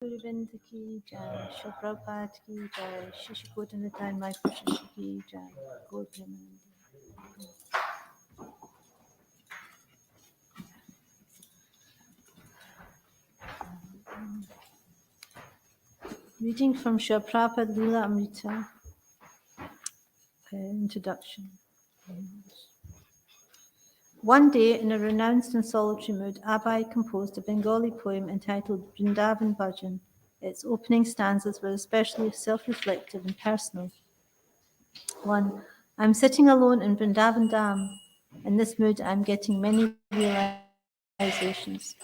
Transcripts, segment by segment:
Govinda ki jai, Shri Prabhupada ki jai, Shishi Kodanatai Mai Krishna ki jai, Gaur Premanandi. Reading from Shri Prabhupada Lila Amrita, introduction. One day, in a renounced and solitary mood, Abai composed a Bengali poem entitled Vrindavan Bhajan. Its opening stanzas were especially self-reflective and personal. 1. I'm sitting alone in Vrindavan Dham. In this mood, I'm getting many realizations.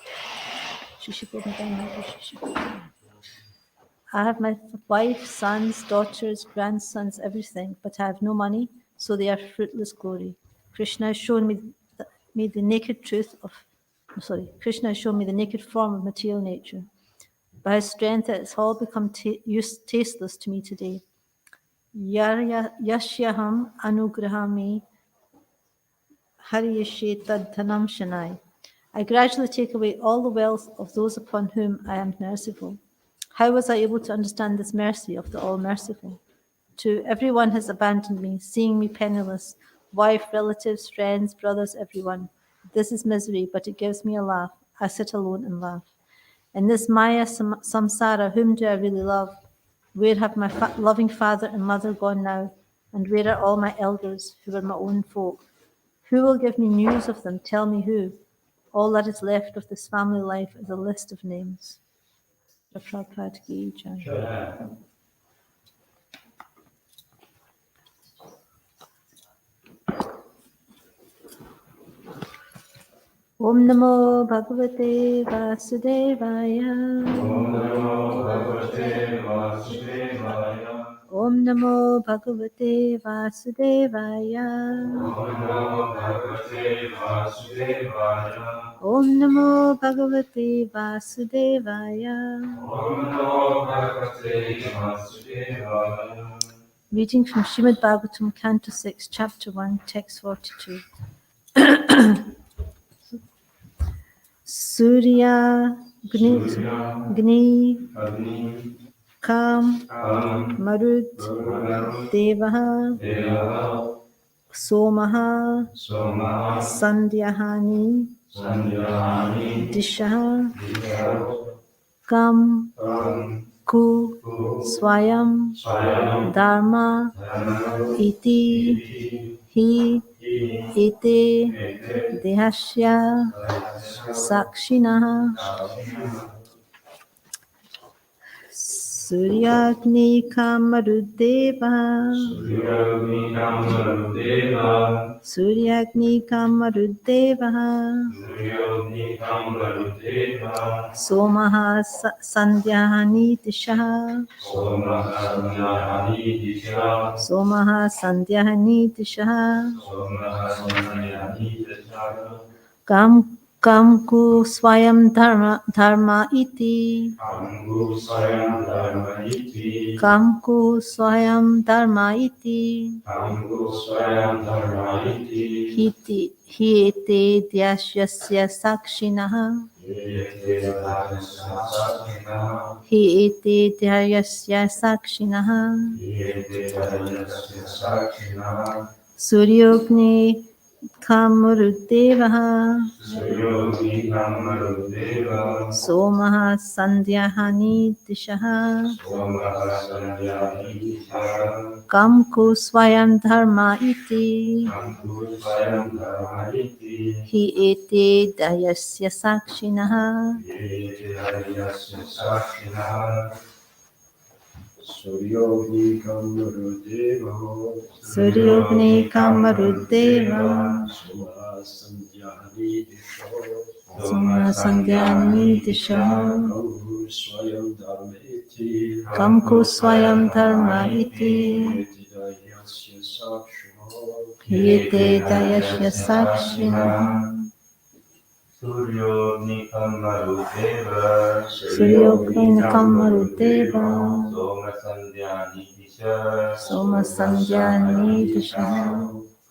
I have my wife, sons, daughters, grandsons, everything, but I have no money, so they are fruitless glory. Krishna has shown me the naked Krishna has shown me the naked form of material nature. By his strength, it has all become tasteless to me today. Yashyaham anugrahami hariyashe tadhanam shanai. I gradually take away all the wealth of those upon whom I am merciful. How was I able to understand this mercy of the All-Merciful? 2. Everyone has abandoned me, seeing me penniless. Wife, relatives, friends, brothers, everyone. This is misery, but it gives me a laugh. I sit alone and laugh. In this Maya samsara, whom do I really love? Where have my loving father and mother gone now? And where are all my elders, who are my own folk? Who will give me news of them? Tell me who. All that is left of this family life is a list of names. Prabhupada ki jai. Om Namo Bhagavate Vasudevaya. Om Namo Bhagavate Vasudevaya. Om Namo Bhagavate Vasudevaya. Om Namo Bhagavate Vasudevaya. Om Namo Bhagavate Vasudevaya. Om Namo Bhagavate Vasudevaya. Reading from Srimad Bhagavatam, Canto 6, Chapter 1, Text 42. Surya Gni Kam Marut Devaha Somaha Sandhyahani Dishaha Kam Ku Swayam Dharma Iti Hi Ete Dehasya Sakshinaha Suryagni Kamarudeva Suryagni Kamarudeva Somaha Sandhyahani Dishaha Somaha Sandhyahani Dishaha Kamku Swayam Dharma Iti Kamku Swayam Dharma Iti Hite Dhyasya Sakshinaha Hite Dhyasya Sakshinaha Suryogni Kamarudeva Somaha Sandhyahani Dishaha Kamku Swayam Dharma Iti Hi Ete Dayasya Sakshinaha Suryogni Kamarudeva Suryogni Kamarudeva Somaha Sandhyahani Dishaha Kamku Swayam Dharma Iti Yete Dayasya Sakshinaha Suryogni Kamarudeva Suryogni Kamarudeva Soma Sandhyani Dishaha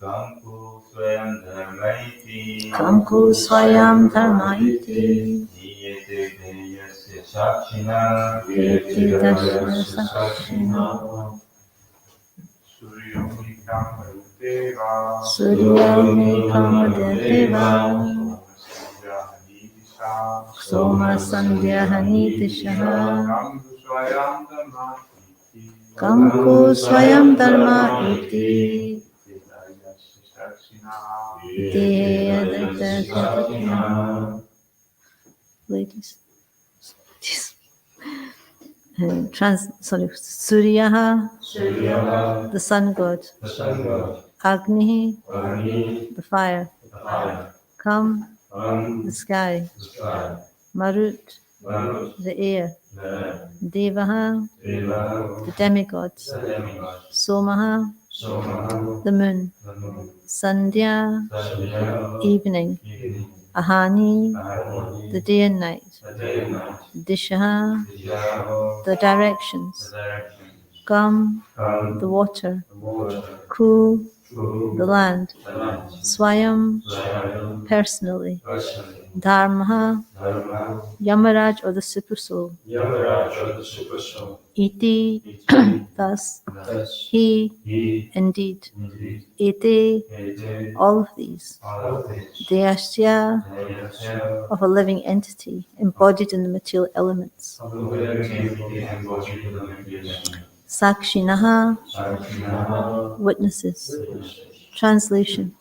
Kamku Swayam Dharmaiti Kamku Swayam Dharma Iti Niyete Deyasya Sakshina Iti Dashya Sakshina Suryomi Kamaruteva Suryomi Kamadeva Soma Sandhya Hanitishaha Kamku Swayam Dharma Iti Ladies. Suryaha, the sun god. Agni, the fire. Kam, the sky. Marut, the air. Devaha, the demigods. Somaha, the moon. Sandhya, evening. Ahani, the day and night. Dishaha, the directions. Kam, the water. Ku, the land. Swayam, personally. Dharma, Yamaraj or the supersoul. Iti, thus. He, indeed. Iti, all of these. Deyasya, of a living entity embodied in the material elements. Sakshinaha, witnesses. Translation.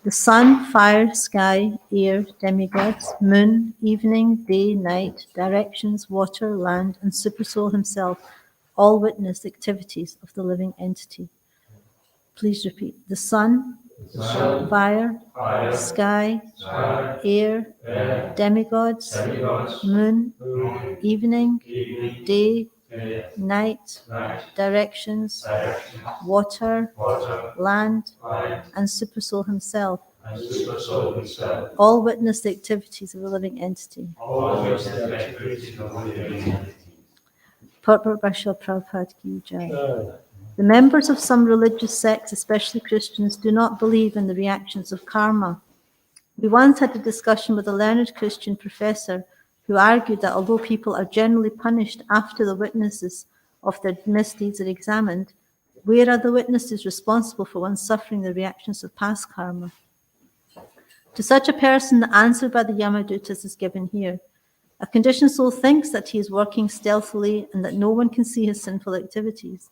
The sun, fire, sky, air, demigods, moon, evening, day, night, directions, water, land, and supersoul himself all witness the activities of the living entity. Please repeat. The sun, fire, sky, air, demigods, moon, evening, day, night, directions, water, land, and supersoul himself all witness the activities of a living entity. Purport by Srila Prabhupada Ki Jai. The members of some religious sects, especially Christians, do not believe in the reactions of karma. We once had a discussion with a learned Christian professor who argued that although people are generally punished after the witnesses of their misdeeds are examined, where are the witnesses responsible for one suffering the reactions of past karma? To such a person, the answer by the Yamadutas is given here. A conditioned soul thinks that he is working stealthily and that no one can see his sinful activities.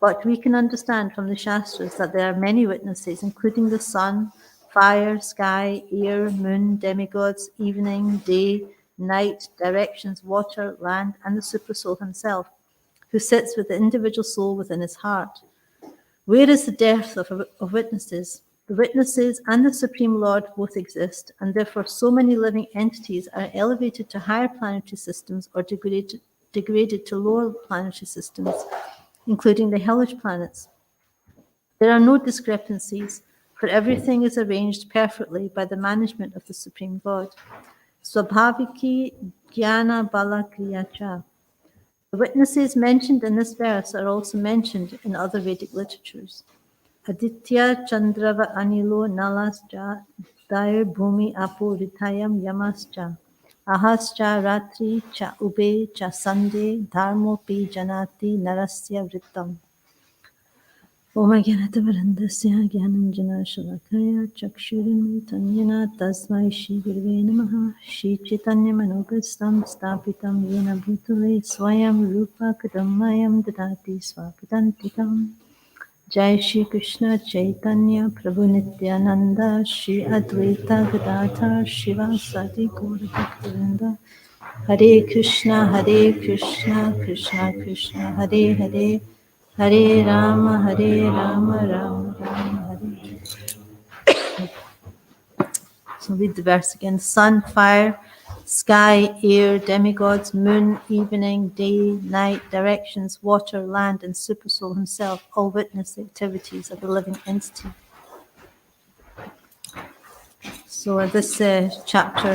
But we can understand from the Shastras that there are many witnesses, including the sun, fire, sky, air, moon, demigods, evening, day, night, directions, water, land, and the Supersoul himself, who sits with the individual soul within his heart. Where is the dearth of witnesses? The witnesses and the Supreme Lord both exist, and therefore so many living entities are elevated to higher planetary systems or degraded to lower planetary systems, including the hellish planets. There are no discrepancies, for everything is arranged perfectly by the management of the Supreme God. Swabhaviki Jnana Bala Kriyacha. The witnesses mentioned in this verse are also mentioned in other Vedic literatures. Aditya Chandrava Anilo Nalascha Dair Bhumi Apo Ritayam Yamascha Ahascha Ratri Cha Ube Cha Sande Dharmo Pi Janati Narasya Vrittam. Om Gyanatavarandasya Gyananjana Shalakaya Chakshurin Tanyana Tasmai Shri Gurve Namaha Shri Chaitanya Manogastam Stapitam Yena Bhutale Swayam Rupa Kadamayam Dadati Swapadantikam. Jai Shri Krishna Chaitanya Prabhu Nityananda Shri Advaita Gadadhar Shivasadi Gaura Bhaktivinoda Hare Krishna Krishna Krishna Hare Hare Hare Rama Rama Rama Hare. So read the verse again. Sun, fire, sky, air, demigods, moon, evening, day, night, directions, water, land, and Supersoul himself all witness the activities of the living entity. So this chapter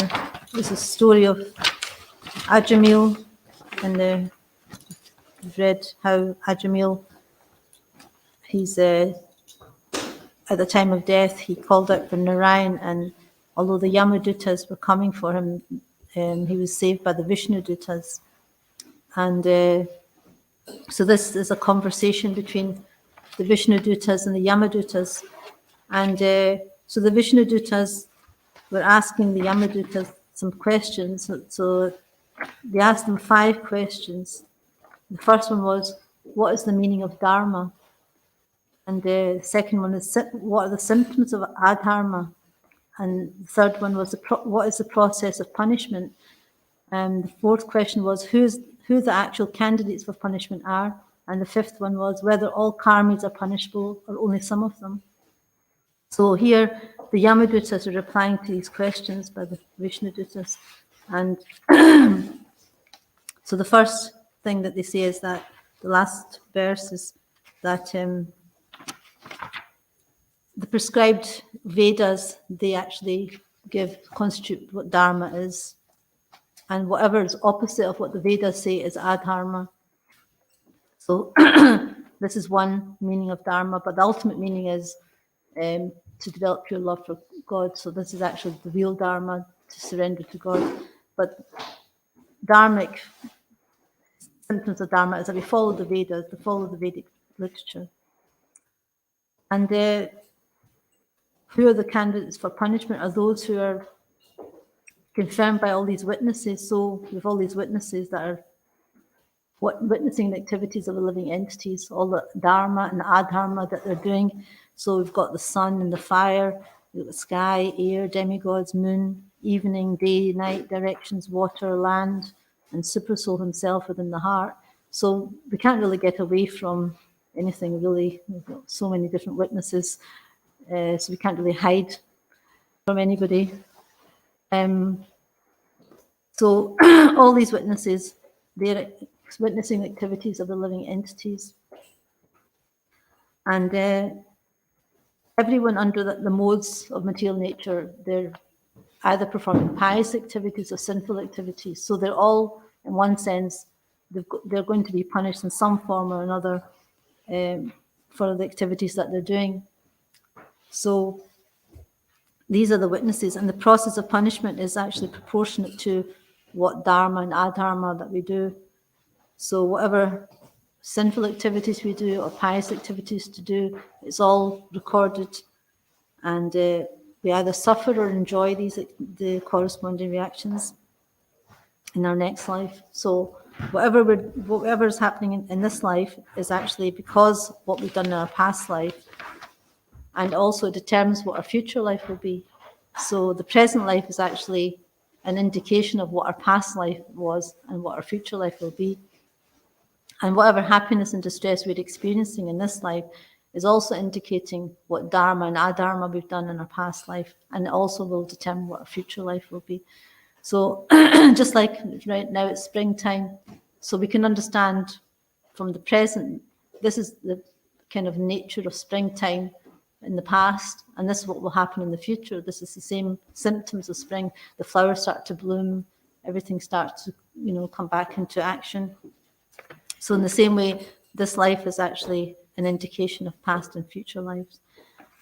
is a story of Ajamil, and we've read how Ajamil, he's at the time of death, he called out for Narayan, and although the Yamadutas were coming for him, he was saved by the Vishnudutas, And so this is a conversation between the Vishnudutas and the Yamadutas. And so the Vishnudutas were asking the Yamadutas some questions. So they asked them 5 questions. The first one was, what is the meaning of Dharma? And the second one is, what are the symptoms of adharma? And the third one was, what is the process of punishment? And the fourth question was, who the actual candidates for punishment are. And the fifth one was whether all karmis are punishable or only some of them. So here, the Yamadutas are replying to these questions by the Vishnudutas. And so the first thing that they say is that the last verse is that the prescribed Vedas, they actually constitute what Dharma is. And whatever is opposite of what the Vedas say is adharma. So this is one meaning of Dharma, but the ultimate meaning is to develop pure love for God. So this is actually the real Dharma, to surrender to God. But Dharmic symptoms of Dharma is that we follow the Vedas, we follow the Vedic literature. And who are the candidates for punishment are those who are confirmed by all these witnesses. So we have all these witnesses that are witnessing the activities of the living entities, all the dharma and adharma that they're doing. So we've got the sun and the fire, we've got the sky, air, demigods, moon, evening, day, night, directions, water, land, and Supersoul himself within the heart. So we can't really get away from anything, really. We've got so many different witnesses, so we can't really hide from anybody. So all these witnesses, they're witnessing activities of the living entities. And everyone under the modes of material nature, they're either performing pious activities or sinful activities. So they're all, in one sense, they're going to be punished in some form or another for the activities that they're doing. So these are the witnesses, and the process of punishment is actually proportionate to what dharma and adharma that we do. So whatever sinful activities we do or pious activities to do, it's all recorded, and we either suffer or enjoy the corresponding reactions in our next life. So whatever is happening in this life is actually because what we've done in our past life, and also determines what our future life will be. So the present life is actually an indication of what our past life was and what our future life will be. And whatever happiness and distress we're experiencing in this life is also indicating what dharma and adharma we've done in our past life, and it also will determine what our future life will be. So just like right now it's springtime, so we can understand from the present, this is the kind of nature of springtime in the past, and this is what will happen in the future. This is the same symptoms of spring. The flowers start to bloom, everything starts to come back into action. So in the same way, this life is actually an indication of past and future lives.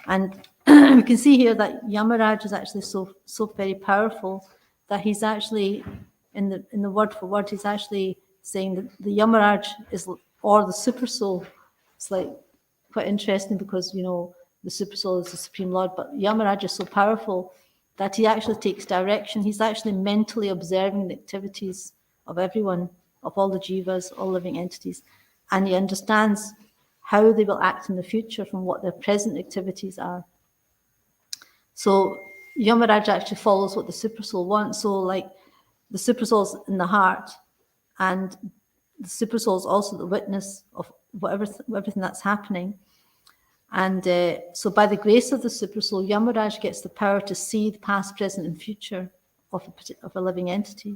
And we can see here that Yamaraj is actually so very powerful that he's actually, in the word for word, he's actually saying that the Yamaraj is, or the Supersoul. It's like quite interesting because, the Supersoul is the Supreme Lord, but Yamaraj is so powerful that he actually takes direction. He's actually mentally observing the activities of everyone, of all the jivas, all living entities, and he understands how they will act in the future from what their present activities are. So Yamaraj actually follows what the Supersoul wants. So like the Supersoul's in the heart, and the Supersoul is also the witness of everything that's happening. And so by the grace of the Supersoul, Yamaraj gets the power to see the past, present, and future of a living entity.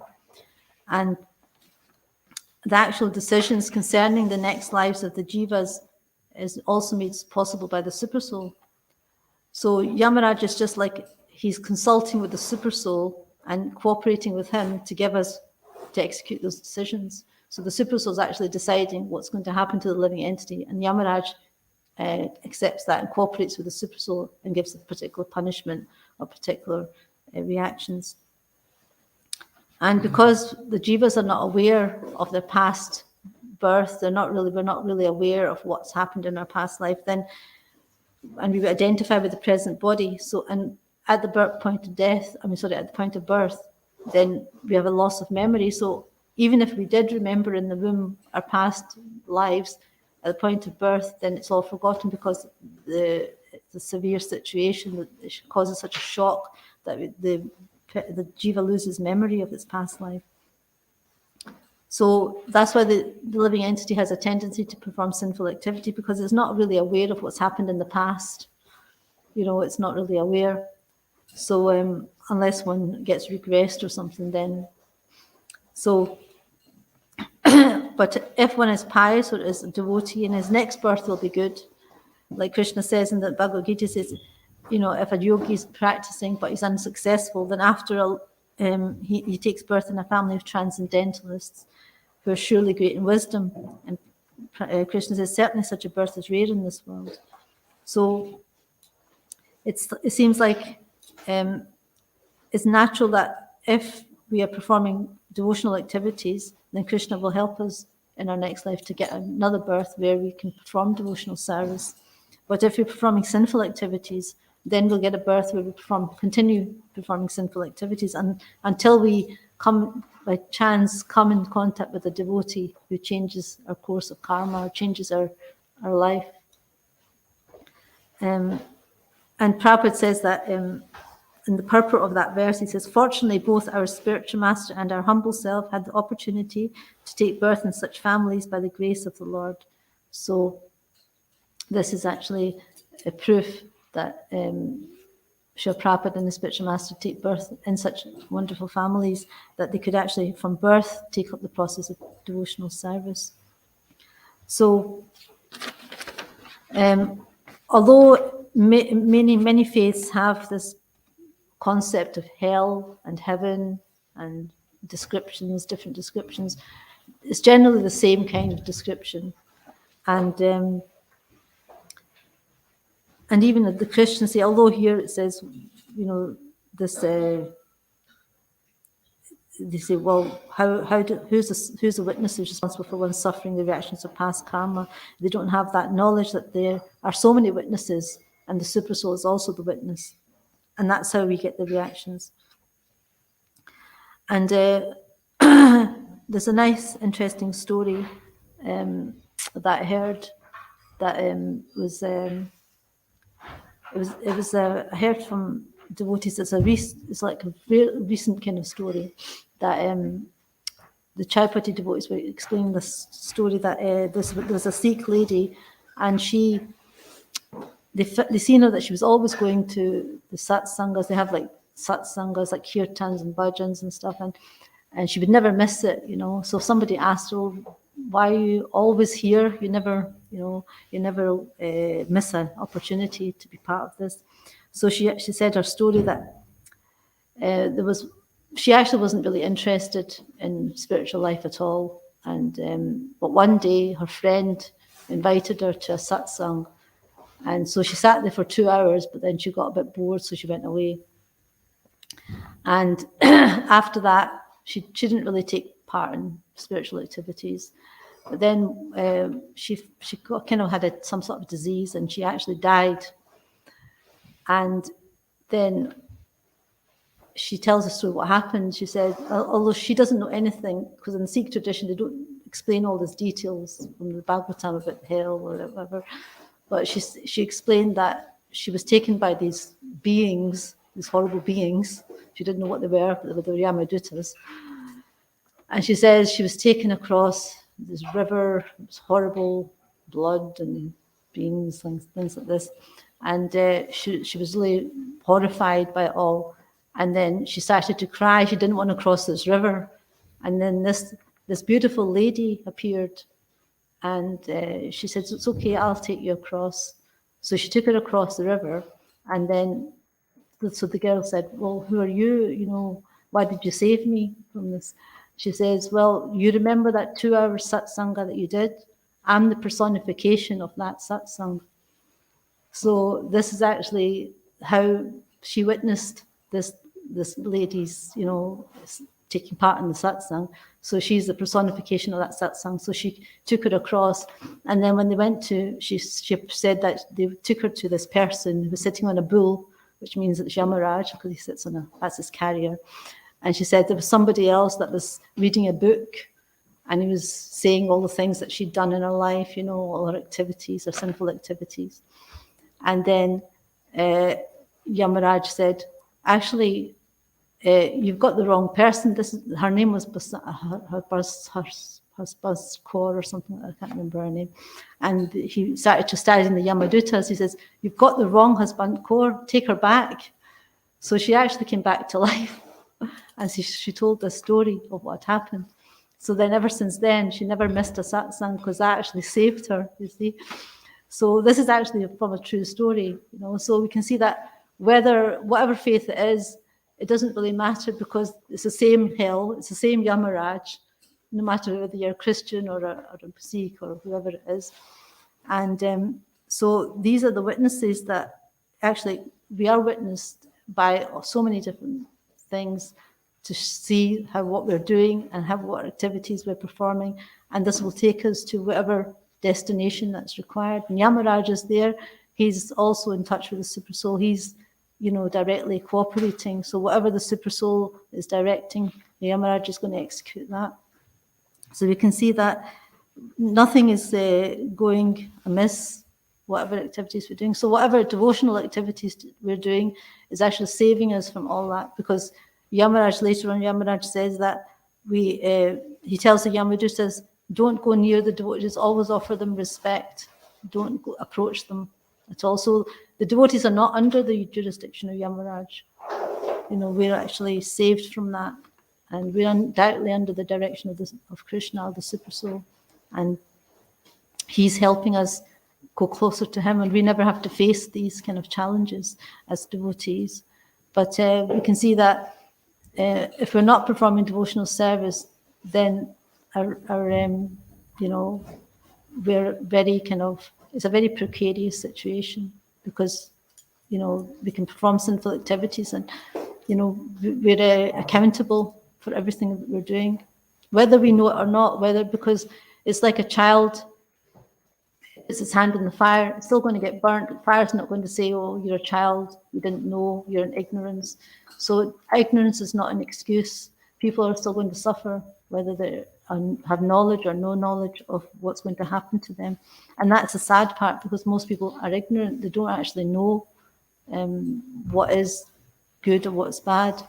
And the actual decisions concerning the next lives of the jivas is also made possible by the Supersoul. So Yamaraj is just like he's consulting with the Supersoul and cooperating with him to execute those decisions. So the Supersoul is actually deciding what's going to happen to the living entity, and Yamaraj accepts that and cooperates with the Supersoul and gives a particular punishment or particular reactions. And because the jivas are not aware of their past birth, we're not really aware of what's happened in our past life, then, and we identify with the present body. So, and at the point of death, at the point of birth, then we have a loss of memory. So even if we did remember in the womb our past lives, at the point of birth, then it's all forgotten because the severe situation that causes such a shock that the jiva loses memory of its past life. So that's why the living entity has a tendency to perform sinful activity, because it's not really aware of what's happened in the past. It's not really aware. So unless one gets regressed or something, then. So, but if one is pious or is a devotee, in his next birth will be good. Like Krishna says in the Bhagavad Gita, says, if a yogi is practicing but he's unsuccessful, then after he takes birth in a family of transcendentalists who are surely great in wisdom. And Krishna says, certainly such a birth is rare in this world. So it seems like it's natural that if we are performing devotional activities, then Krishna will help us in our next life to get another birth where we can perform devotional service. But if we're performing sinful activities, then we'll get a birth where we continue performing sinful activities, and until we by chance come in contact with a devotee who changes our course of karma, or changes our life. And Prabhupada says that in the purport of that verse, he says, fortunately, both our spiritual master and our humble self had the opportunity to take birth in such families by the grace of the Lord. So this is actually a proof that Srila Prabhupada and the spiritual master take birth in such wonderful families that they could actually, from birth, take up the process of devotional service. So, although many faiths have this concept of hell and heaven and different descriptions, it's generally the same kind of description. And even the Christians say, although here it says, this, they say, well, who's the witness who's responsible for one's suffering, the reactions of past karma? They don't have that knowledge that there are so many witnesses, and the supersoul is also the witness, and that's how we get the reactions. And there's a nice, interesting story that I heard that I heard from devotees. It's like a very recent kind of story that the Chaupati devotees were explaining this story that there was a Sikh lady, and they seen her that she was always going to the satsangas. They have like satsangas, like kirtans and bhajans and stuff, and she would never miss it, So somebody asked her, why are you always here? You never miss an opportunity to be part of this. So she said her story that she actually wasn't really interested in spiritual life at all. And but one day her friend invited her to a satsang. And so she sat there for 2 hours, but then she got a bit bored, so she went away. And after that, she didn't really take part in spiritual activities. But then she kind of had some sort of disease, and she actually died. And then she tells the story what happened. She said, although she doesn't know anything, because in the Sikh tradition they don't explain all these details from the Bhagavatam about hell or whatever, but she explained that she was taken by these beings, these horrible beings. She didn't know what they were, but they were Yamadutas. And she says she was taken across this river, it was horrible, blood and beings, things like this. And she was really horrified by it all. And then she started to cry. She didn't want to cross this river. And then this beautiful lady appeared, and she said, it's okay, I'll take you across. So she took her across the river, and then so the girl said, well, who are you? Why did you save me from this? She says, well, you remember that 2-hour satsanga that you did? I'm the personification of that satsang. So this is actually how she witnessed this lady's, taking part in the satsang. So she's the personification of that satsang. So she took her across. And then when they went to, she said that they took her to this person who was sitting on a bull, which means it's Yamaraj, because he sits on that's his carrier. And she said there was somebody else that was reading a book, and he was saying all the things that she'd done in her life, all her activities, her sinful activities. And then Yamaraj said, actually, you've got the wrong person. Her name was Buzz Kaur or something. I can't remember her name. And he started to study in the Yamadutas. He says, you've got the wrong husband, Kaur. Take her back. So she actually came back to life, and she told the story of what happened. So then, ever since then, she never missed a satsang, because that actually saved her. You see. So this is actually from a true story. So we can see that whatever faith it is, it doesn't really matter, because it's the same hell, it's the same Yamaraj, no matter whether you're a Christian or a Sikh or whoever it is. And so these are the witnesses that actually we are witnessed by so many different things to see what we're doing and what activities we're performing. And this will take us to whatever destination that's required. And Yamaraj is there. He's also in touch with the Super Soul. He's directly cooperating. So whatever the Super Soul is directing, the Yamaraj is going to execute that. So we can see that nothing is going amiss, whatever activities we're doing. So whatever devotional activities we're doing is actually saving us from all that, because Yamaraj, later on, Yamaraj says that he tells the Yamadutas, don't go near the devotees, always offer them respect. Don't approach them at all. So the devotees are not under the jurisdiction of Yamaraj. We're actually saved from that. And we're undoubtedly under the direction of Krishna, the Super Soul. And he's helping us go closer to him. And we never have to face these kind of challenges as devotees. But we can see that if we're not performing devotional service, then we're very it's a very precarious situation, because we can perform sinful activities, and we're accountable for everything that we're doing, whether we know it or not, because it's like a child puts its hand in the fire, it's still going to get burnt. The fire's not going to say, oh, you're a child, you didn't know, you're in ignorance. So ignorance is not an excuse. People are still going to suffer, whether they have knowledge or no knowledge of what's going to happen to them. And that's a sad part, because most people are ignorant. They don't actually know what is good or what's bad.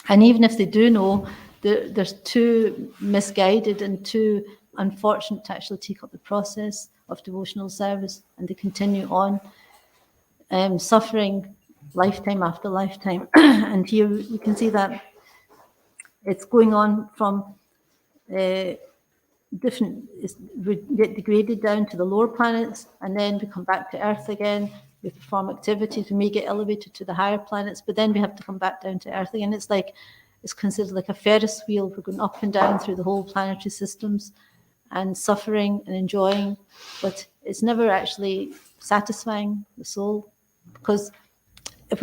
And even if they do know, they're too misguided and too unfortunate to actually take up the process of devotional service, and they continue on suffering lifetime after lifetime. And here we can see that it's going on from we get degraded down to the lower planets, and then we come back to Earth again. We perform activities. We may get elevated to the higher planets, but then we have to come back down to Earth again. It's considered like a Ferris wheel. We're going up and down through the whole planetary systems and suffering and enjoying, but it's never actually satisfying the soul, because if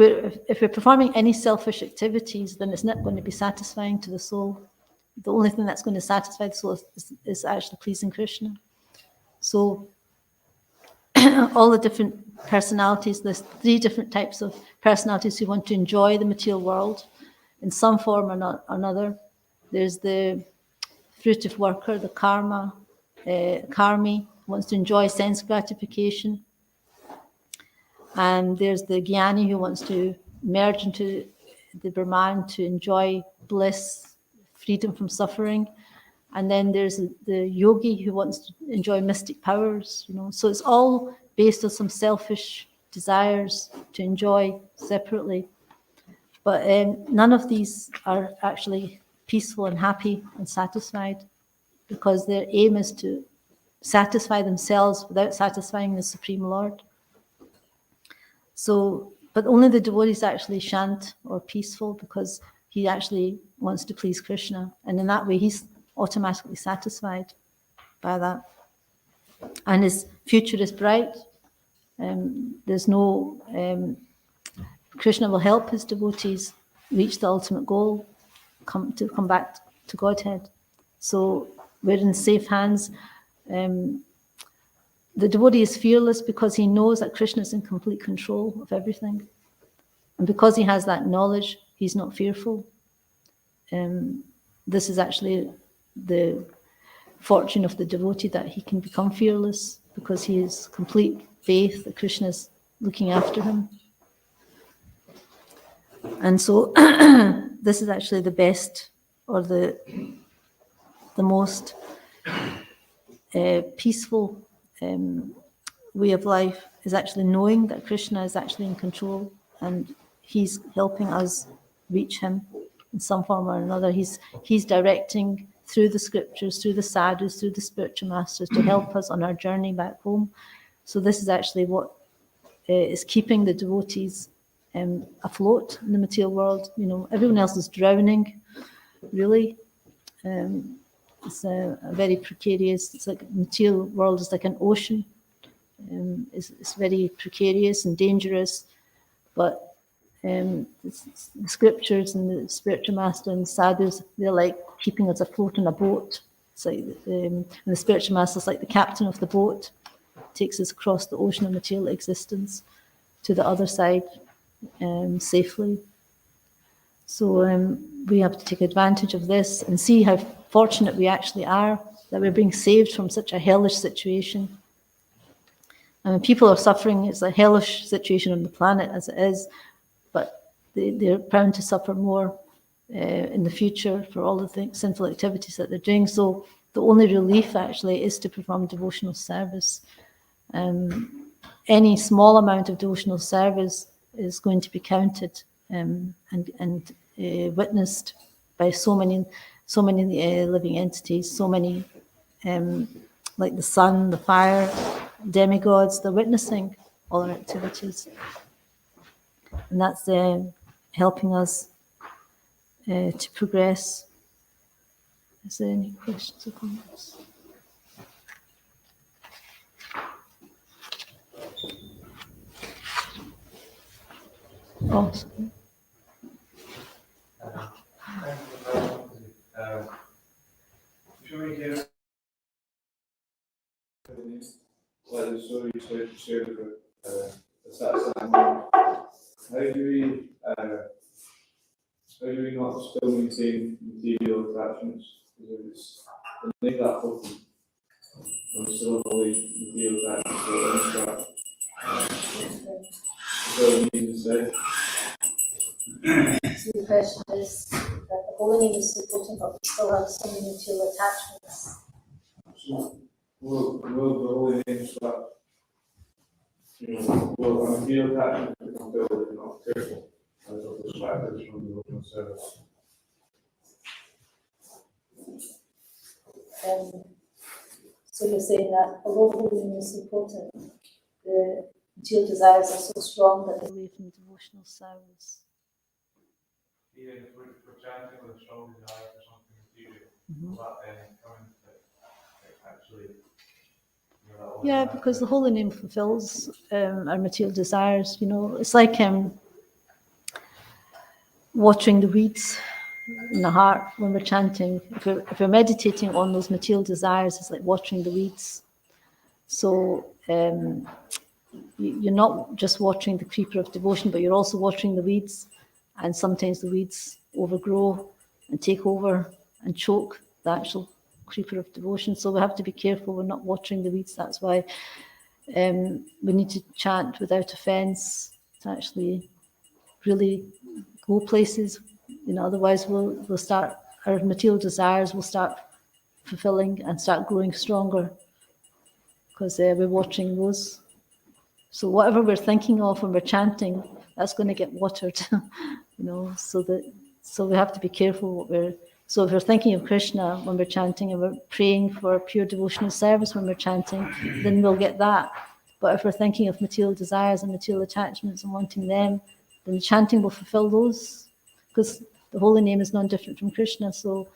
we're performing any selfish activities, then it's not going to be satisfying to the soul. The only thing that's going to satisfy the soul is actually pleasing Krishna. So all the different personalities, there's 3 different types of personalities who want to enjoy the material world in some form or another. There's the fruitive worker, the karmi, wants to enjoy sense gratification. And there's the jnani, who wants to merge into the Brahman to enjoy bliss, freedom from suffering. And then there's the yogi, who wants to enjoy mystic powers. So it's all based on some selfish desires to enjoy separately. But none of these are actually peaceful and happy and satisfied, because their aim is to satisfy themselves without satisfying the Supreme Lord. So, but only the devotee is actually shant or peaceful, because he actually wants to please Krishna. And in that way, he's automatically satisfied by that. And his future is bright. There's no... Krishna will help his devotees reach the ultimate goal. come back to Godhead. So we're in safe hands. The devotee is fearless because he knows that Krishna is in complete control of everything. And because he has that knowledge, he's not fearful. This is actually the fortune of the devotee, that he can become fearless because he has complete faith that Krishna is looking after him. And so this is actually the best, or the most peaceful way of life, is actually knowing that Krishna is actually in control and he's helping us reach him in some form or another. He's directing through the scriptures, through the sadhus, through the spiritual masters to help us on our journey back home. So this is actually what is keeping the devotees afloat in the material world. You know, everyone else is drowning, really. It's a very precarious, it's like material world is like an ocean. It's very precarious and dangerous, but the scriptures and the spiritual master and the sadhus, they're like keeping us afloat in a boat. It's like and the spiritual master is like the captain of the boat, takes us across the ocean of material existence to the other side safely. So we have to take advantage of this and see how fortunate we actually are that we're being saved from such a hellish situation. I mean, people are suffering. It's a hellish situation on the planet as it is, but they're bound to suffer more in the future for all the sinful activities that they're doing. So the only relief actually is to perform devotional service. Any small amount of devotional service is going to be counted and witnessed by so many living entities, so many like the sun, the fire, demigods. They're witnessing all our activities, and that's helping us to progress. Is there any questions or comments? Oh, sorry. Like the story you shared about the satsang, how do we not still maintain material attachments? Because if it's make that open, and we still avoid material attachments, so then so we need to say. So the question is that the holy name is supporting, but we still have so many material attachments. So will the holy name start? Will a material attachment become filled if you're not careful? As of the distracted from the open service. So you're saying that although the holy name is important, the material desires are so strong that they're away from devotional service. Even if we're chanting with a strong desire for something material, will that then come into actually? Yeah, because the holy name fulfills our material desires. You know, it's like watering the weeds in the heart when we're chanting. If we're meditating on those material desires, it's like watering the weeds. So you're not just watering the creeper of devotion, but you're also watering the weeds. And sometimes the weeds overgrow and take over and choke the actual creeper of devotion. So we have to be careful we're not watering the weeds. That's why we need to chant without offense to actually really go places. You know, otherwise we'll start, our material desires will start fulfilling and start growing stronger because we're watching those. So whatever we're thinking of when we're chanting, that's going to get watered, you know. So we have to be careful what we're. So if we're thinking of Krishna when we're chanting and we're praying for pure devotional service when we're chanting, then we'll get that. But if we're thinking of material desires and material attachments and wanting them, then the chanting will fulfill those, because the holy name is non-different from Krishna. So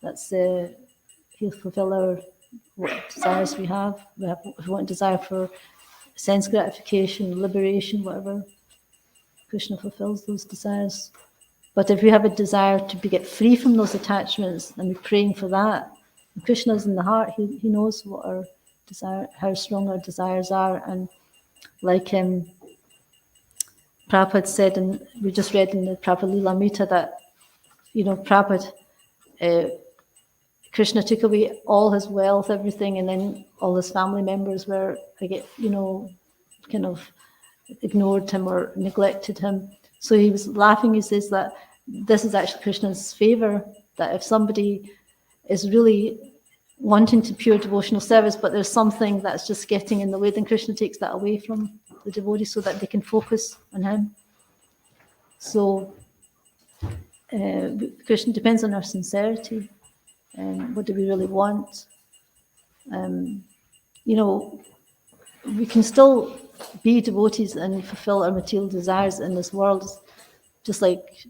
that's he'll fulfill our what desires we have. If we want desire for sense gratification, liberation, whatever, Krishna fulfills those desires. But if we have a desire to get free from those attachments, and we're praying for that, and Krishna's in the heart, he knows what our desire, how strong our desires are. And like Prabhupada said, and we just read in the Prabhupada Lilamrita that, Prabhupada, Krishna took away all his wealth, everything, and then all his family members were, kind of ignored him or neglected him. So he was laughing. He says that this is actually Krishna's favor, that if somebody is really wanting to pure devotional service, but there's something that's just getting in the way, then Krishna takes that away from the devotee so that they can focus on him. So Krishna depends on our sincerity. What do we really want? We can still be devotees and fulfill our material desires in this world, just like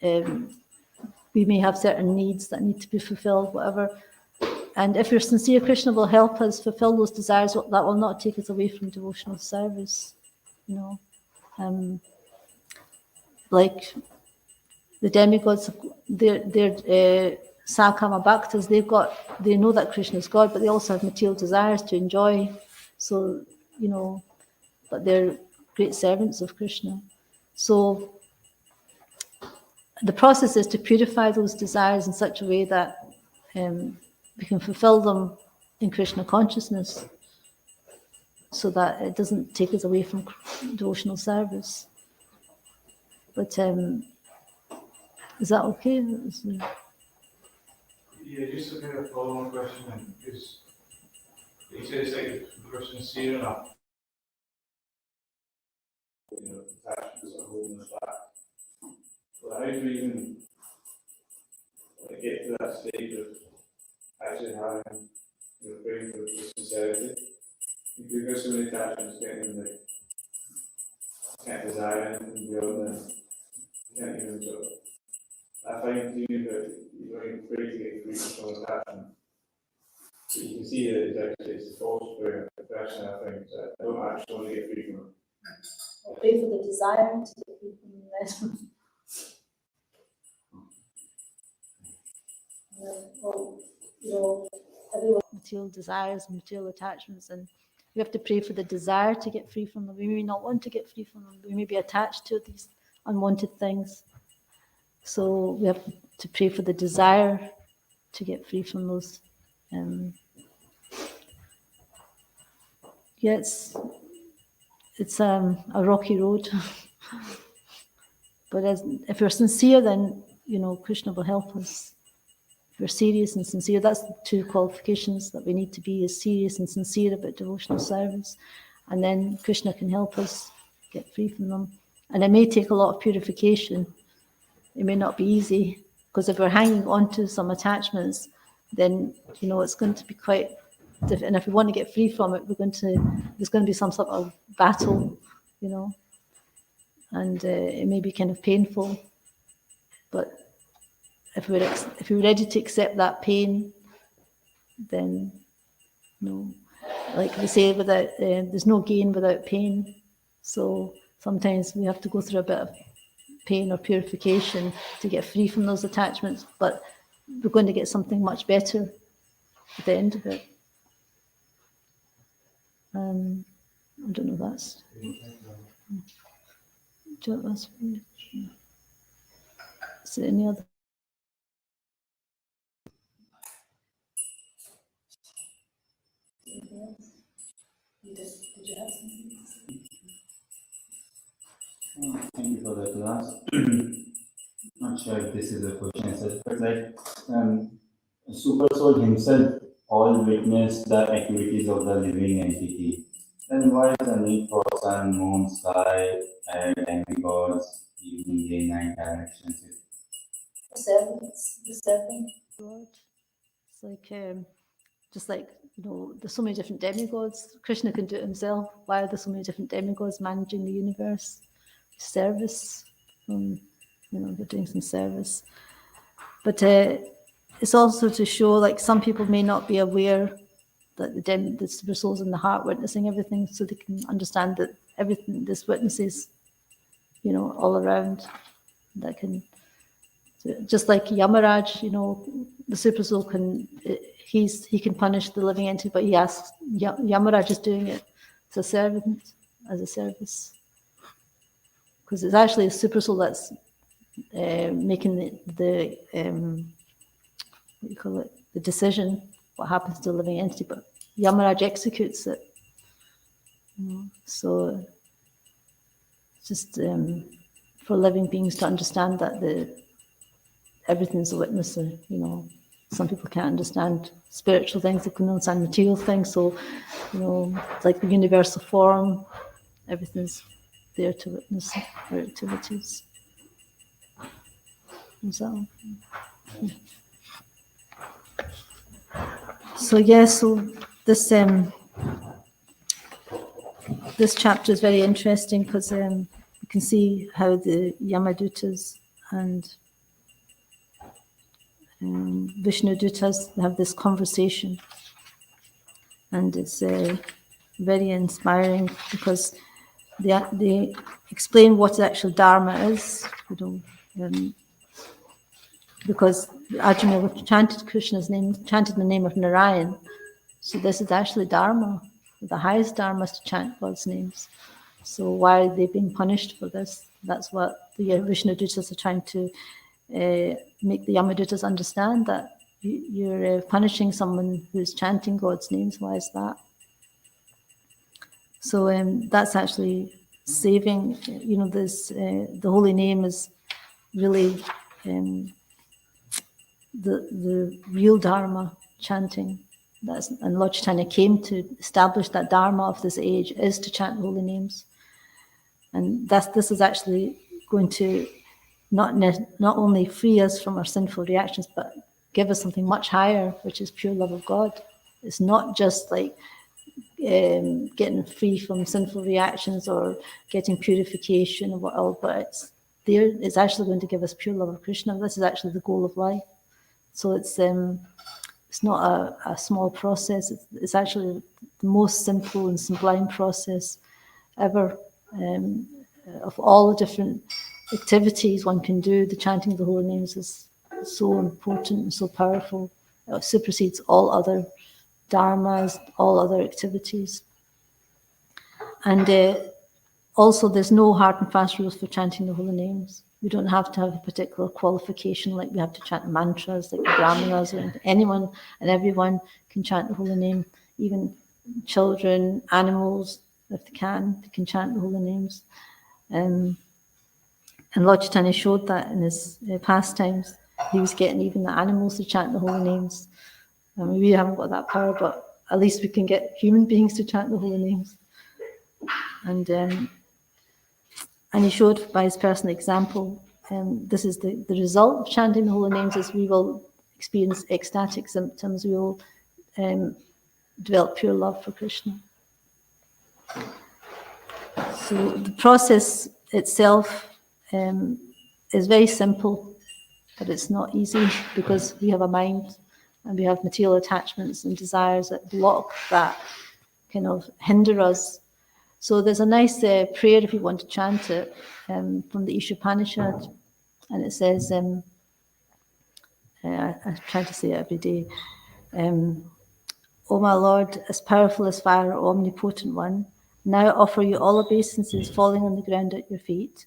we may have certain needs that need to be fulfilled, whatever. And if you're sincere, Krishna will help us fulfill those desires. That will not take us away from devotional service. Like the demigods, they're Sakama Bhaktas, they know that Krishna is God, but they also have material desires to enjoy. So, but they're great servants of Krishna. So the process is to purify those desires in such a way that we can fulfill them in Krishna consciousness, so that it doesn't take us away from devotional service. But is that okay? Yeah, just a kind of follow-on question, because you said it's like if we're sincere enough, attachments are holding us back. But how do we even get to that stage of actually having praying for sincerity? If we've got so many attachments, can't desire anything beyond them, can't even sort of. I find even that you're going to pray to get free from attachment. So you can see that it's a false prayer. Personally, I think that I don't actually want to get free from it. Pray for the desire to get free from the everyone material desires and material attachments, and we have to pray for the desire to get free from them. We may not want to get free from them. We may be attached to these unwanted things. So we have to pray for the desire to get free from those. It's a rocky road. But if we're sincere, then, Krishna will help us. If we're serious and sincere, that's the two qualifications that we need to be, is serious and sincere about devotional service. And then Krishna can help us get free from them. And it may take a lot of purification. It may not be easy, because if we're hanging on to some attachments, then, it's going to be quite difficult. And if we want to get free from it, there's going to be some sort of battle, and it may be kind of painful. But if we're ready to accept that pain, then, like they say, there's no gain without pain. So sometimes we have to go through a bit of pain or purification to get free from those attachments, but we're going to get something much better at the end of it. I don't know if that's... Do you want that's... Is there any other... Did you have something? Thank you for the class. Not sure if this is a question, but Super Soul himself all witnessed the activities of the living entity. Then why is the need for sun, moon, sky, and demigods, evening, day, night directions? The servant God. It's like, just like, there's so many different demigods. Krishna can do it himself. Why are there so many different demigods managing the universe? Service. They're doing some service. But it's also to show, like, some people may not be aware that the super souls in the heart witnessing everything, so they can understand that everything, this witnesses, all around, that can Just like Yamaraj, the super soul he can punish the living entity, but he asks Yamaraj is doing it as a service, because it's actually a super soul that's making the what do you call it, the decision what happens to the living entity, but Yamaraj executes it. So just for living beings to understand that everything's a witness. Some people can't understand spiritual things; they can understand material things. So, like the universal form, everything's there to witness our activities. So this chapter is very interesting because you can see how the Yamadutas and Vishnudutas have this conversation, and it's very inspiring because they explain what the actual Dharma is, because Arjuna chanted Krishna's name, chanted the name of Narayan. So this is actually Dharma. The highest Dharma is to chant God's names. So why are they being punished for this? That's what the Vishnudutas are trying to make the Yamadutas understand, that you're punishing someone who's chanting God's names. Why is that? So that's actually saving. The holy name is really the real Dharma chanting. And Lord Chaitanya came to establish that Dharma of this age is to chant holy names, and this is actually going to not only free us from our sinful reactions, but give us something much higher, which is pure love of God. It's not just like getting free from sinful reactions or getting purification or what else, but it's actually going to give us pure love of Krishna. This is actually the goal of life. So it's not a small process. It's actually the most simple and sublime process ever. Of all the different activities one can do, the chanting of the holy names is so important and so powerful. It supersedes all other dharmas, all other activities. And also, there's no hard and fast rules for chanting the holy names. We don't have to have a particular qualification, like we have to chant mantras, like the Brahmanas, or anyone and everyone can chant the holy name. Even children, animals, if they can chant the holy names. And Lord Chaitanya showed that in his pastimes. He was getting even the animals to chant the holy names. We haven't got that power, but at least we can get human beings to chant the holy names. And he showed by his personal example, this is the result of chanting the holy names, is we will experience ecstatic symptoms, we will develop pure love for Krishna. So the process itself is very simple, but it's not easy because we have a mind and we have material attachments and desires that block that, kind of hinder us. So there's a nice prayer if you want to chant it from the Ishopanishad, and it says, I try to say it every day, O my Lord, as powerful as fire, O omnipotent one, now I offer you all obeisances falling on the ground at your feet.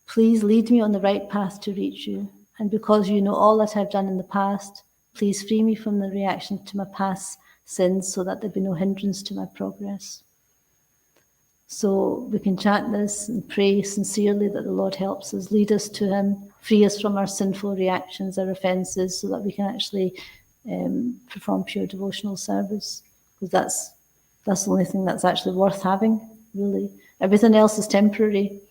Please lead me on the right path to reach you, and because you know all that I've done in the past, please free me from the reaction to my past sins so that there be no hindrance to my progress. So we can chant this and pray sincerely that the Lord helps us, lead us to Him, free us from our sinful reactions, our offences, so that we can actually perform pure devotional service. Because that's the only thing that's actually worth having, really. Everything else is temporary,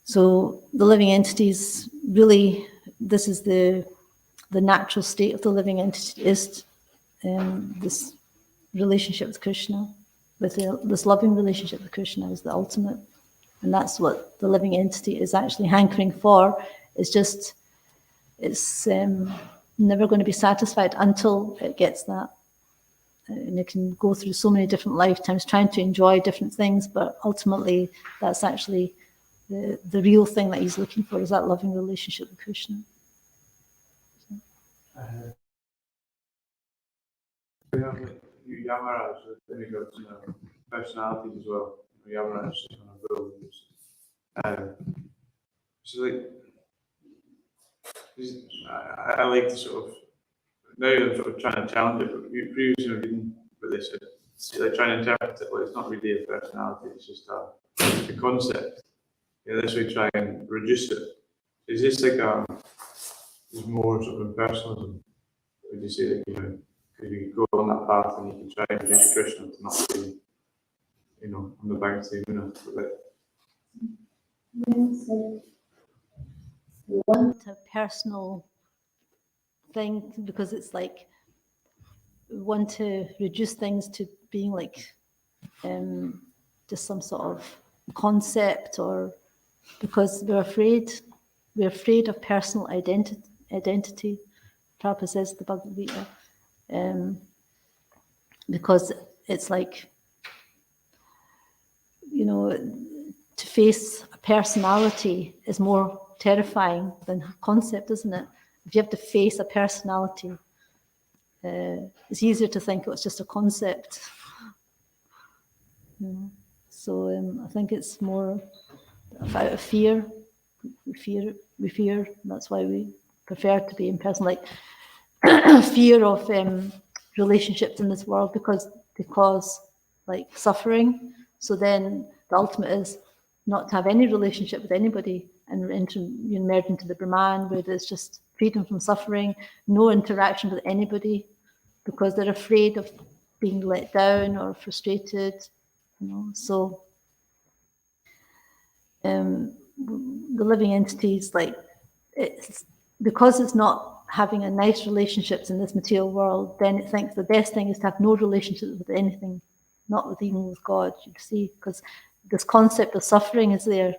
So the living entities, really, this is the natural state of the living entity, is this relationship with Krishna. This loving relationship with Krishna is the ultimate, and that's what the living entity is actually hankering for. It's never going to be satisfied until it gets that, and it can go through so many different lifetimes trying to enjoy different things, but ultimately that's actually the real thing that he's looking for is that loving relationship with Krishna. We have like Yamaraj, the demigods, personalities as well. Yamaraj is on a bull. So like, I like to sort of, now I'm sort of trying to challenge it, but previously reading what they said, like trying to interpret it, well, it's not really a personality, it's just a concept. Yeah, this way try and reduce it. Is this like is more sort of impersonalism? Would you say that, because you can go on that path and you can try and reduce Krishna to not be, on the bank of the Yamuna. Want a personal thing because it's like we want to reduce things to being like just some sort of concept, or because we're afraid of personal identity. Prabhupada says the Bhagavad Gita, because it's like, to face a personality is more terrifying than a concept, isn't it? If you have to face a personality, it's easier to think it's just a concept. So I think it's more out of fear. We fear. That's why we prefer to be in person. Like fear of relationships in this world because like suffering. So then the ultimate is not to have any relationship with anybody and merge into the Brahman, where there's just freedom from suffering, no interaction with anybody, because they're afraid of being let down or frustrated. So the living entities, like, it's because it's not having a nice relationships in this material world, then it thinks the best thing is to have no relationship with anything, not with even with God, you see, because this concept of suffering is there.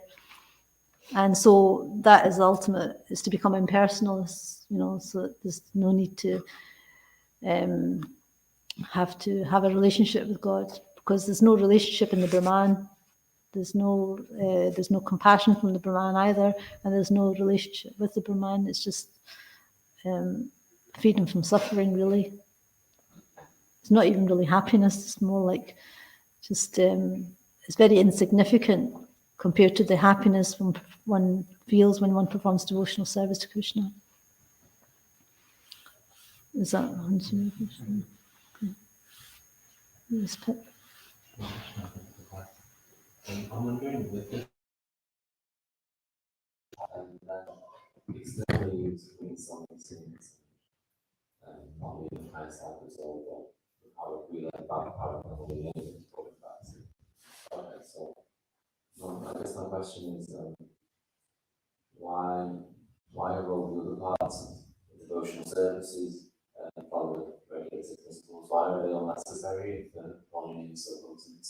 And so that is ultimate, is to become impersonal, so there's no need to have a relationship with God, because there's no relationship in the Brahman. There's no compassion from the Brahman either, and there's no relationship with the Brahman. It's just freedom from suffering, really. It's not even really happiness. It's more like just it's very insignificant compared to the happiness one feels when one performs devotional service to Krishna. Is that answering your question? Yes, Pip. I'm wondering with this, externally doing some things, not really trying to help us all, but how we like Bhagavatam and the end talking about it. Okay, so I guess my question is, why roll the other parts of the devotional services and follow the regulated principles? Why are they unnecessary if they're following so ultimate?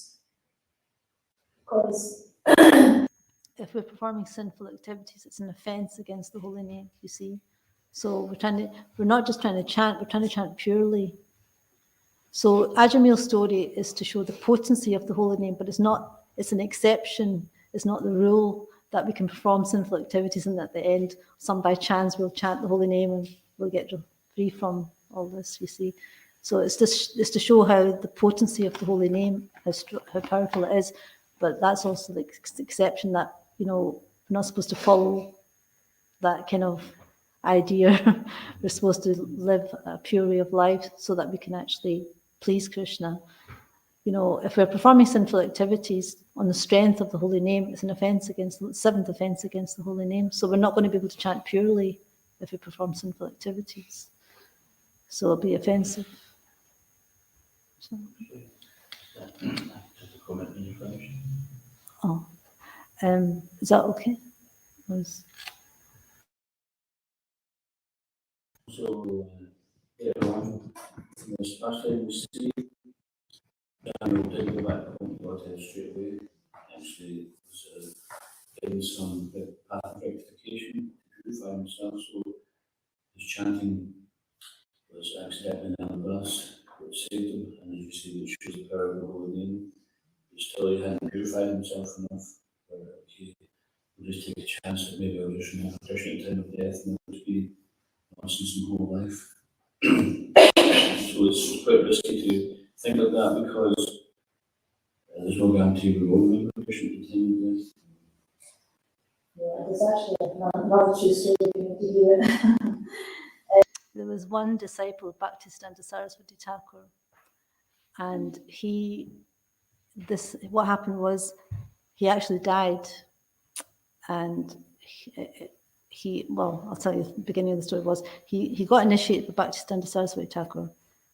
Because if we're performing sinful activities, it's an offense against the holy name, you see. So we're not just trying to chant, we're trying to chant purely. So Ajamil's story is to show the potency of the holy name, but it's an exception, it's not the rule that we can perform sinful activities and at the end, some by chance will chant the holy name and we'll get free from all this, you see. So it's to show how the potency of the holy name, how powerful it is, but that's also the exception that, we're not supposed to follow that kind of idea. We're supposed to live a pure way of life so that we can actually please Krishna. If we're performing sinful activities on the strength of the holy name, it's the seventh offense against the holy name. So we're not going to be able to chant purely if we perform sinful activities. So it'll be offensive. So. Just a comment on your question. Oh, is that okay? So, everyone, especially we see, we'll take the back on what I straight away. Actually, getting some path of rectification to purify himself. So, his chanting was accidentally on the bus, which saved him, and as you see, it shows the power of the holy name. He still hadn't purified himself enough. He just take a chance that maybe I'll just remember Krishna at the time of death and it'll just be nonsense my whole life. So it's quite risky to think like that because there's no guarantee we will remember Krishna at the time of death. Yeah, there's actually another true story to hear it. There was one disciple of Bhaktisiddhanta Saraswati Thakur, and what happened was he actually died, and well, I'll tell you the beginning of the story was he got initiated with Bhaktisiddhanta Saraswati Thakur,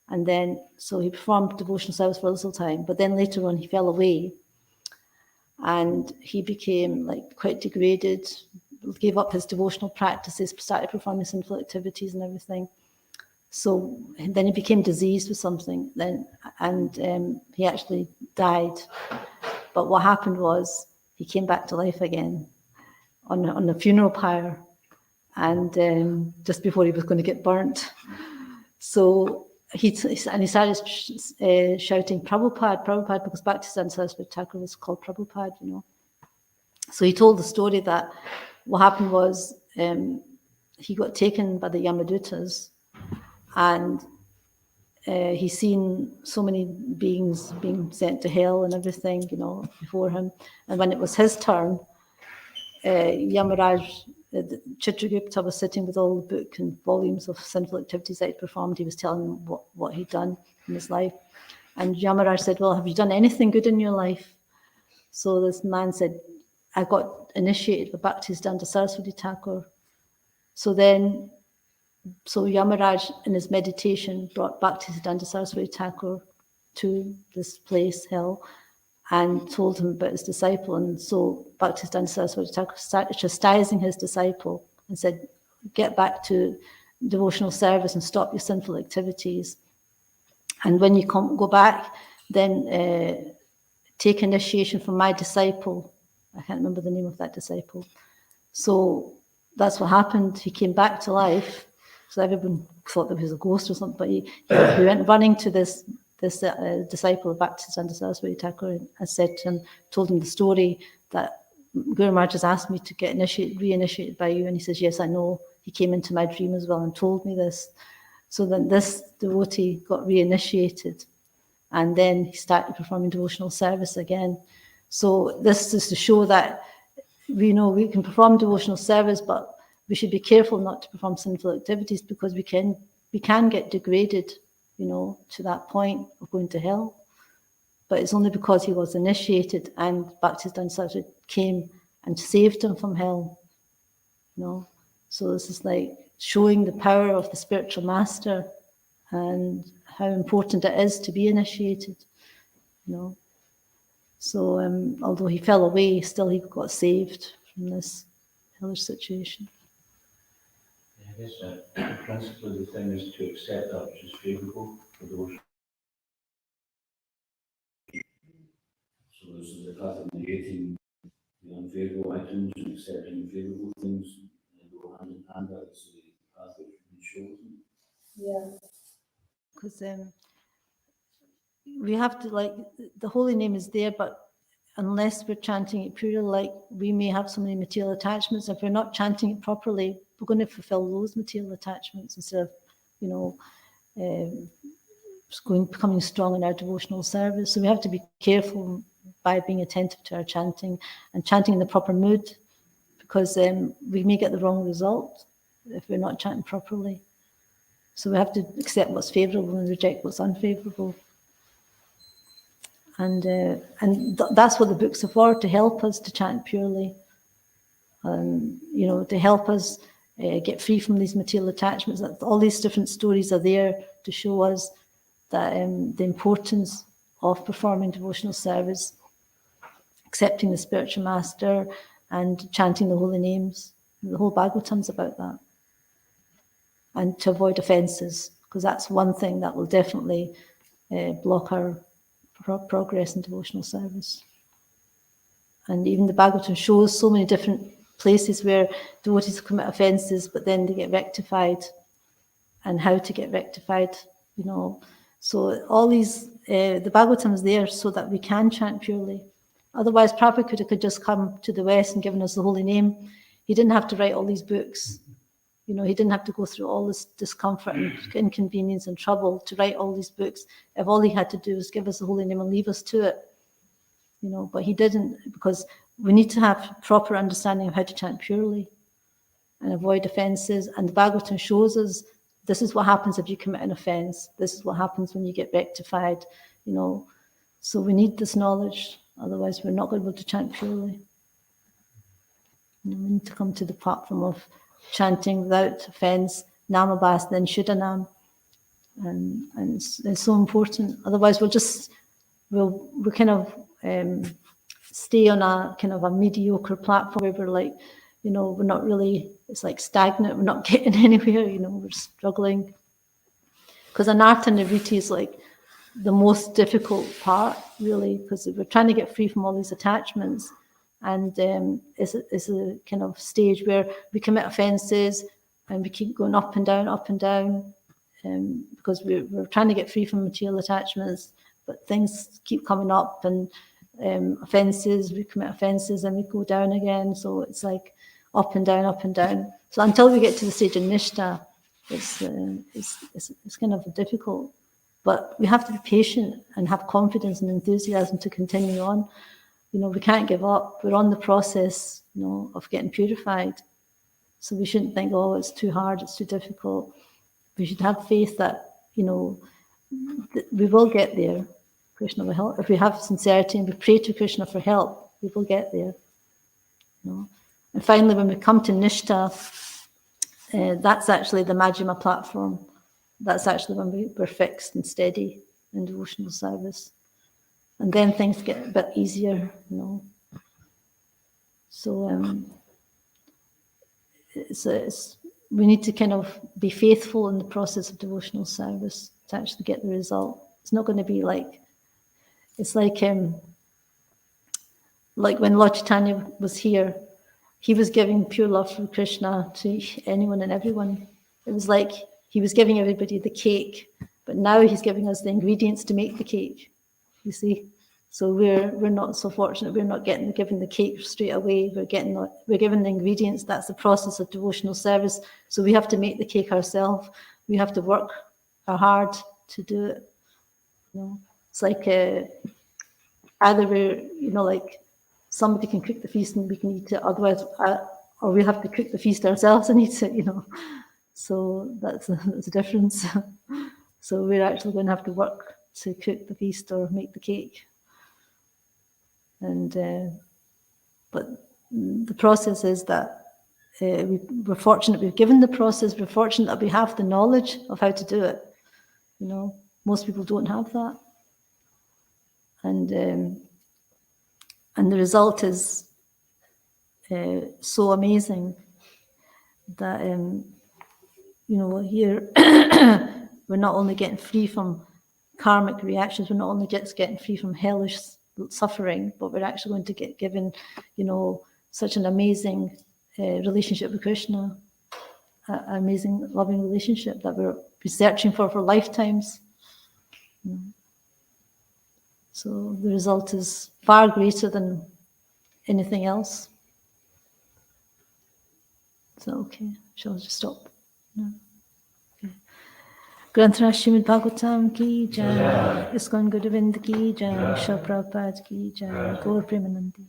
and then so he performed devotional service for a little time, but then later on he fell away, and he became like quite degraded, gave up his devotional practices, started performing sinful activities and everything. So then he became diseased with something, and he actually died. But what happened was he came back to life again on a funeral pyre, and just before he was going to get burnt. So he started shouting Prabhupada, Prabhupada, because Bhaktisiddhanta Saraswati Thakur was called Prabhupada, you know. So he told the story that what happened was he got taken by the Yamadutas, and he's seen so many beings being sent to hell and everything, you know, before him. And when it was his turn, Yamaraj, Chitragupta was sitting with all the book and volumes of sinful activities that he performed. He was telling him what he'd done in his life. And Yamaraj said, well, have you done anything good in your life? So this man said, I got initiated with Bhaktisiddhanta Saraswati Thakur. So Yamaraj, in his meditation, brought Bhaktisiddhanta Saraswati Thakur to this place, hell, and told him about his disciple. And so Bhaktisiddhanta Saraswati Thakur started chastising his disciple and said, get back to devotional service and stop your sinful activities. And when you go back, then take initiation from my disciple. I can't remember the name of that disciple. So that's what happened. He came back to life. So everyone thought there was a ghost or something, but he went running to this disciple of Bhaktisiddhanta Saraswati Thakur and told him the story that Guru Maharaj has asked me to get reinitiated by you. And he says, yes, I know. He came into my dream as well and told me this. So then this devotee got reinitiated, and then he started performing devotional service again. So this is to show that we know we can perform devotional service, but we should be careful not to perform sinful activities, because we can get degraded, you know, to that point of going to hell. But it's only because he was initiated and Bhaktisiddhanta Saraswati came and saved him from hell, you know. So this is like showing the power of the spiritual master and how important it is to be initiated, you know. So although he fell away, still he got saved from this hellish situation. I guess principally the thing is to accept that which is favourable for those. So there's the path of negating the unfavourable items and accepting the favourable things, and go hand in hand. That's the path which we've been chosen. Yeah. Because we have to, like, the holy name is there, but unless we're chanting it purely, like, we may have so many material attachments. If we're not chanting it properly, we're going to fulfill those material attachments instead of, you know, becoming strong in our devotional service. So we have to be careful by being attentive to our chanting and chanting in the proper mood, because we may get the wrong result if we're not chanting properly. So we have to accept what's favourable and reject what's unfavourable. And that's what the books are for, to help us to chant purely, you know, to help us get free from these material attachments. All these different stories are there to show us that the importance of performing devotional service, accepting the spiritual master, and chanting the holy names. The whole Bhagavatam's about that. And to avoid offences, because that's one thing that will definitely block our progress in devotional service. And even the Bhagavatam shows so many different places where devotees commit offences, but then they get rectified, and how to get rectified, you know. So all these, the Bhagavatam is there so that we can chant purely, Otherwise, Prabhupada could just come to the West and given us the holy name. He didn't have to write all these books. You know, he didn't have to go through all this discomfort and inconvenience and trouble to write all these books. If all he had to do was give us the holy name and leave us to it, you know, but he didn't, because we need to have proper understanding of how to chant purely and avoid offenses. And the Bhagavatam shows us this is what happens if you commit an offense. This is what happens when you get rectified, you know. So we need this knowledge, otherwise we're not going to be able to chant purely. We need to come to the platform of chanting without offense, Namabhas, then Shuddhanam. And it's so important. Otherwise we'll kind of stay on a kind of a mediocre platform where we're like, you know, we're not really, it's like stagnant, we're not getting anywhere, you know, we're struggling. Because Anartha Nivritti is like the most difficult part, really, because we're trying to get free from all these attachments. And it's a kind of stage where we commit offenses and we keep going up and down, because we're trying to get free from material attachments, but things keep coming up and offenses, we commit offenses and we go down again. So it's like up and down. So until we get to the stage of Nishta, it's kind of difficult. But we have to be patient and have confidence and enthusiasm to continue on. You know, we can't give up. We're on the process, you know, of getting purified. So we shouldn't think, oh, it's too hard, it's too difficult. We should have faith that, you know, we will get there. Krishna will help. If we have sincerity and we pray to Krishna for help, we will get there. You know? And finally, when we come to Nishta, that's actually the Majjhima platform. That's actually when we're fixed and steady in devotional service. And then things get a bit easier, you know. So we need to kind of be faithful in the process of devotional service to actually get the result. It's not going to be like, it's like when Lord Chaitanya was here, he was giving pure love for Krishna to anyone and everyone. It was like he was giving everybody the cake, but now he's giving us the ingredients to make the cake. You see, so we're not so fortunate. We're not given the cake straight away. We're given the ingredients. That's the process of devotional service. So we have to make the cake ourselves. We have to work hard to do it. You know, it's like either we're, you know, like somebody can cook the feast and we can eat it. Otherwise, or we have to cook the feast ourselves and eat it. You know, so that's a difference. So we're actually going to have to work to cook the feast or make the cake. And but the process is that we're fortunate we've given the process. We're fortunate that we have the knowledge of how to do it. You know, most people don't have that, and the result is so amazing that you know, here we're not only getting free from karmic reactions, we're not only just getting free from hellish suffering, but we're actually going to get given, you know, such an amazing relationship with Krishna, an amazing loving relationship that we're searching for lifetimes. You know. So the result is far greater than anything else. So okay, shall I just stop? No. Jaganntha Srimad Bhagavatam ki jai, ISKCON Govinda ki jai, Shri Prabhupada ki jai, Gaur Premanandi.